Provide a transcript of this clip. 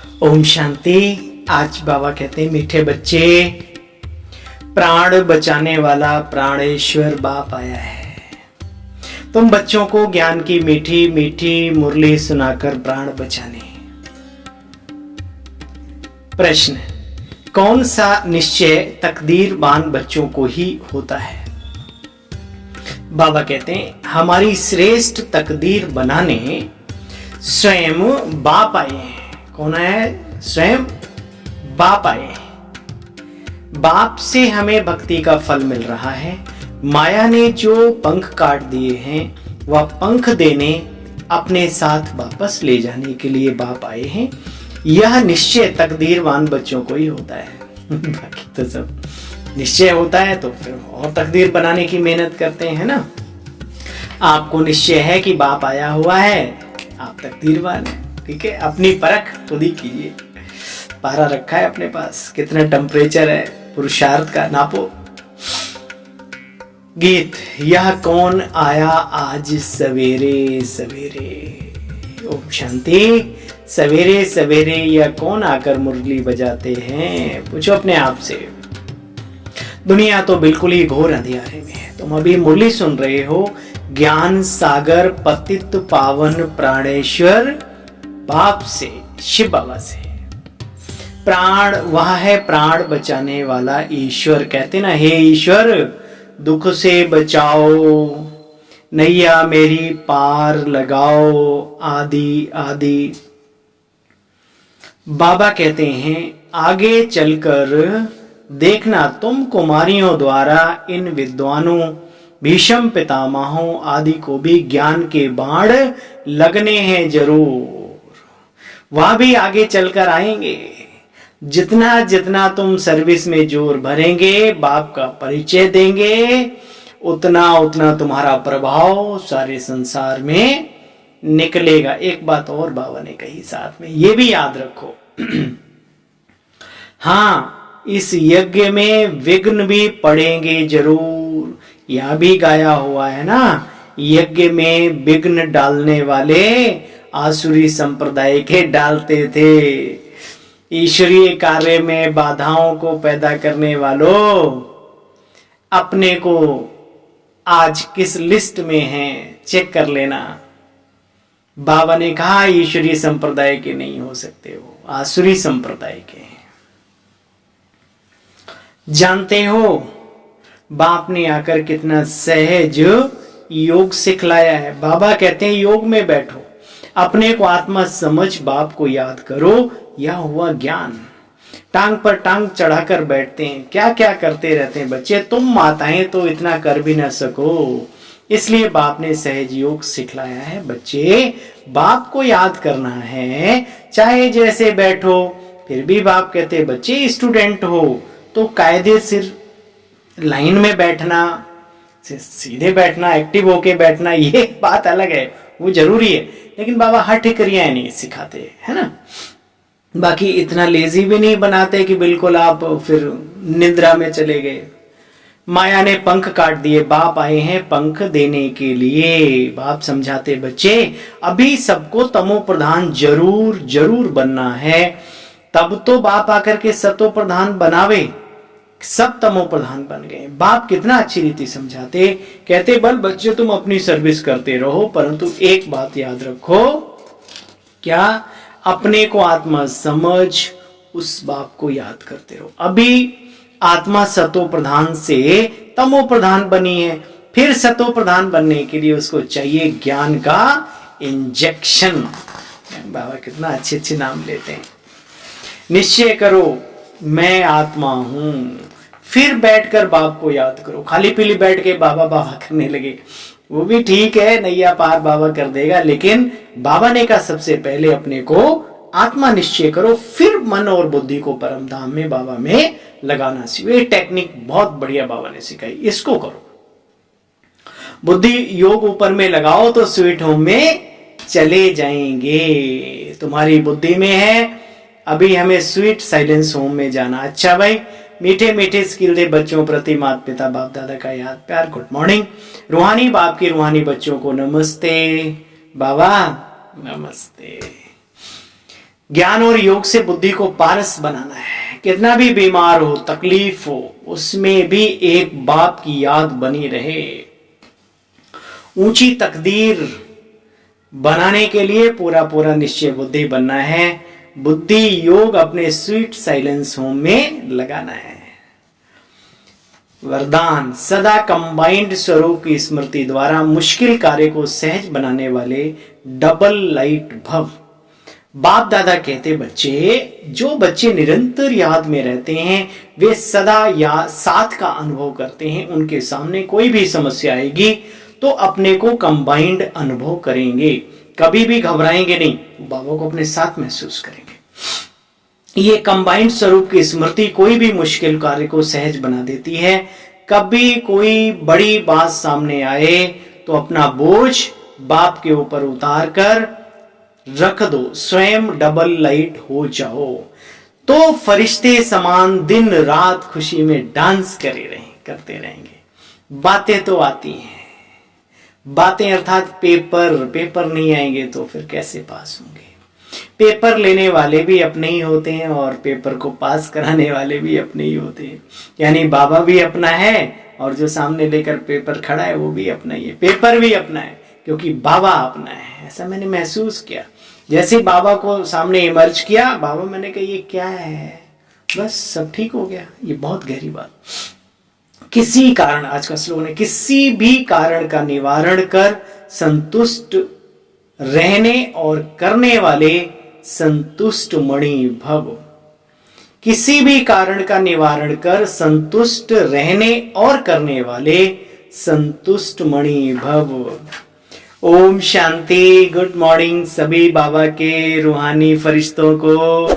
ओम शांति। आज बाबा कहते हैं मीठे बच्चे, प्राण बचाने वाला प्राणेश्वर बाप आया है। तुम बच्चों को ज्ञान की मीठी मीठी मुरली सुनाकर प्राण बचाने। प्रश्न, कौन सा निश्चय तकदीरवान बच्चों को ही होता है? बाबा कहते हैं हमारी श्रेष्ठ तकदीर बनाने स्वयं बाप आए हैं। कौन है? स्वयं बाप आए हैं। बाप से हमें भक्ति का फल मिल रहा है। माया ने जो पंख काट दिए हैं वह पंख देने अपने साथ वापस ले जाने के लिए बाप आए हैं। यह निश्चय तकदीरवान बच्चों को ही होता है। बाकी तो सब निश्चय होता है तो फिर और तकदीर बनाने की मेहनत करते हैं ना। आपको निश्चय है कि बाप आया हुआ है, आप तकदीरवान हैं। ठीक है, अपनी परख खुद ही कीजिए। पारा रखा है अपने पास, कितना टेम्परेचर है, पुरुषार्थ का नापो। गीत, यह कौन आया आज सवेरे सवेरे। ओम शांति। सवेरे सवेरे यह कौन आकर मुरली बजाते हैं? पूछो अपने आप से। दुनिया तो बिल्कुल ही घोर अंधियारे में है। तुम अभी मुरली सुन रहे हो ज्ञान सागर पतित पावन प्राणेश्वर बाप से, शिव बाबा से। प्राण वह है प्राण बचाने वाला ईश्वर। कहते ना, हे ईश्वर दुख से बचाओ, नैया मेरी पार लगाओ, आदि आदि। बाबा कहते हैं आगे चलकर देखना तुम कुमारियों द्वारा इन विद्वानों भीष्म पितामहों आदि को भी ज्ञान के बाण लगने हैं जरूर। वह भी आगे चलकर आएंगे। जितना जितना तुम सर्विस में जोर भरेंगे, बाप का परिचय देंगे, उतना उतना तुम्हारा प्रभाव सारे संसार में निकलेगा। एक बात और बाबा ने कही साथ में, ये भी याद रखो। हाँ, इस यज्ञ में विघ्न भी पड़ेंगे जरूर। यह भी गाया हुआ है ना, यज्ञ में विघ्न डालने वाले आसुरी संप्रदाय के डालते थे। ईश्वरीय कार्य में बाधाओं को पैदा करने वालों, अपने को आज किस लिस्ट में है चेक कर लेना। बाबा ने कहा ईश्वरीय संप्रदाय के नहीं हो सकते, हो आसुरी संप्रदाय के हैं। जानते हो बाप ने आकर कितना सहज योग सिखलाया है। बाबा कहते हैं योग में बैठो, अपने को आत्मा समझ बाप को याद करो। यह हुआ ज्ञान। टांग पर टांग चढ़ाकर बैठते हैं, क्या क्या करते रहते हैं बच्चे। तुम माताएं तो इतना कर भी ना सको, इसलिए बाप ने सहज योग सिखलाया है। बच्चे बाप को याद करना है, चाहे जैसे बैठो। फिर भी बाप कहते बच्चे स्टूडेंट हो तो कायदे सिर लाइन में बैठना, सीधे बैठना, एक्टिव होके बैठना, ये बात अलग है, वो जरूरी है। लेकिन बाबा हठ क्रियाएं नहीं सिखाते, है ना। बाकी इतना लेजी भी नहीं बनाते कि बिल्कुल आप फिर निद्रा में चले गए। माया ने पंख काट दिए, बाप आए हैं पंख देने के लिए। बाप समझाते बच्चे अभी सबको तमो प्रधान जरूर जरूर बनना है, तब तो बाप आकर के सतो प्रधान बनावे। सब तमो प्रधान बन गए। बाप कितना अच्छी रीति समझाते, कहते बल बच्चे तुम अपनी सर्विस करते रहो, परंतु एक बात याद रखो। क्या? अपने को आत्मा समझ उस बाप को याद करते रहो। अभी आत्मा सतो प्रधान से तमो प्रधान बनी है, फिर सतो प्रधान बनने के लिए उसको चाहिए ज्ञान का इंजेक्शन। बाबा कितना अच्छे अच्छे नाम लेते हैं। निश्चय करो मैं आत्मा हूं, फिर बैठकर बाप को याद करो। खाली पीली बैठ के बाबा बाबा करने लगे, वो भी ठीक है, नैया पार बाबा कर देगा। लेकिन बाबा ने कहा सबसे पहले अपने को आत्मा निश्चय करो, फिर मन और बुद्धि को परम धाम में बाबा में लगाना सीखो। ये टेक्निक बहुत बढ़िया बाबा ने सिखाई, इसको करो। बुद्धि योग ऊपर में लगाओ तो स्वीट होम में चले जाएंगे। तुम्हारी बुद्धि में है, अभी हमें स्वीट साइलेंस होम में जाना। अच्छा भाई, मीठे मीठे स्किल दे बच्चों प्रति माता पिता बाप दादा का याद प्यार। Good morning. रूहानी बाप की रूहानी बच्चों को नमस्ते। बाबा नमस्ते। ज्ञान और योग से बुद्धि को पारस बनाना है। कितना भी बीमार हो, तकलीफ हो, उसमें भी एक बाप की याद बनी रहे। ऊंची तकदीर बनाने के लिए पूरा पूरा निश्चय बुद्धि बनना है। बुद्धि योग अपने स्वीट साइलेंस होम में लगाना है। वरदान, सदा कंबाइंड स्वरूप की स्मृति द्वारा मुश्किल कार्य को सहज बनाने वाले डबल लाइट भव। बाप दादा कहते बच्चे, जो बच्चे निरंतर याद में रहते हैं वे सदा या साथ का अनुभव करते हैं। उनके सामने कोई भी समस्या आएगी तो अपने को कंबाइंड अनुभव करेंगे, कभी भी घबराएंगे नहीं, बाबा को अपने साथ महसूस करेंगे। ये कंबाइंड स्वरूप की स्मृति कोई भी मुश्किल कार्य को सहज बना देती है। कभी कोई बड़ी बात सामने आए तो अपना बोझ बाप के ऊपर उतार कर रख दो, स्वयं डबल लाइट हो जाओ, तो फरिश्ते समान दिन रात खुशी में डांस करते रहेंगे। बातें तो आती हैं, बातें अर्थात पेपर नहीं आएंगे तो फिर कैसे पास होंगे। पेपर लेने वाले भी अपने ही होते हैं और पेपर को पास कराने वाले भी अपने ही होते हैं। यानी बाबा भी अपना है और जो सामने लेकर पेपर खड़ा है वो भी अपना ही है, पेपर भी अपना है, क्योंकि बाबा अपना है। ऐसा मैंने महसूस किया। जैसे बाबा को सामने इमर्ज किया, बाबा, मैंने कहा ये क्या है, बस सब ठीक हो गया। ये बहुत गहरी बात। किसी कारण, आज का स्लोगन है, किसी भी कारण का निवारण कर संतुष्ट रहने और करने वाले संतुष्ट मणि भव। किसी भी कारण का निवारण कर संतुष्ट रहने और करने वाले संतुष्ट मणि भव। ओम शांति। गुड मॉर्निंग सभी बाबा के रूहानी फरिश्तों को।